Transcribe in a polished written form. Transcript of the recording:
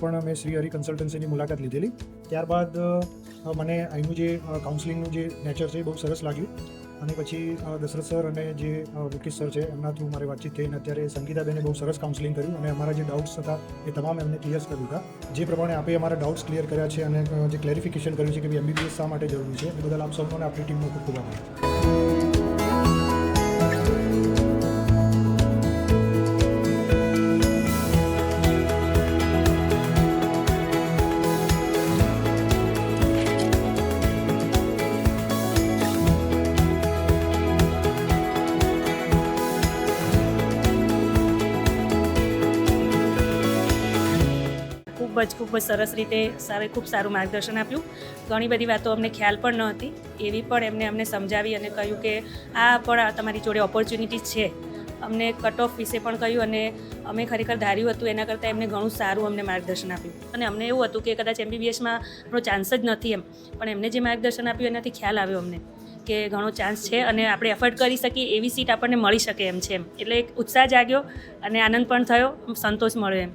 પણ મેં શ્રી હરિ કન્સલ્ટન્સીની મુલાકાત લીધેલી. ત્યારબાદ મને અહીંનું જે કાઉન્સલિંગનું જે નેચર છે એ બહુ સરસ લાગ્યું અને પછી દશરથ સર અને જે મુકેશ સર છે એમના થ્રુ મારી વાતચીત થઈ અને અત્યારે સંગીતાબેને બહુ સરસ કાઉન્સલિંગ કર્યું અને અમારા જે ડાઉટ્સ હતા એ તમામ એમને ક્લિયર કરી દીધા. જે પ્રમાણે આપે અમારા ડાઉટ્સ ક્લિયર કર્યા છે અને જે ક્લેરિફિકેશન કર્યું છે કે MBBS શા માટે જરૂરી છે એ બદલ આપ સૌનો અને આપણી ટીમનો ખૂબ ખૂબ આભાર. ખૂબ જ સરસ રીતે ખૂબ સારું માર્ગદર્શન આપ્યું. ઘણી બધી વાતો અમને ખ્યાલ પણ ન હતી, એવી પણ અમને સમજાવી અને કહ્યું કે આ પણ તમારી જોડે ઓપોર્ચ્યુનિટીઝ છે. અમને કટ ઓફ વિશે પણ કહ્યું અને અમે ખરેખર ધાર્યું હતું એના કરતાં એમને ઘણું સારું અમને માર્ગદર્શન આપ્યું. અને અમને એવું હતું કે કદાચ MBBSમાં આપણો ચાન્સ જ નથી એમ, પણ એમને જે માર્ગદર્શન આપ્યું એનાથી ખ્યાલ આવ્યો અમને કે ઘણો ચાન્સ છે અને આપણે એફર્ટ કરી શકીએ એવી સીટ આપણને મળી શકે એમ છે. એટલે એક ઉત્સાહ જાગ્યો અને આનંદ પણ થયો, સંતોષ મળ્યો એમ.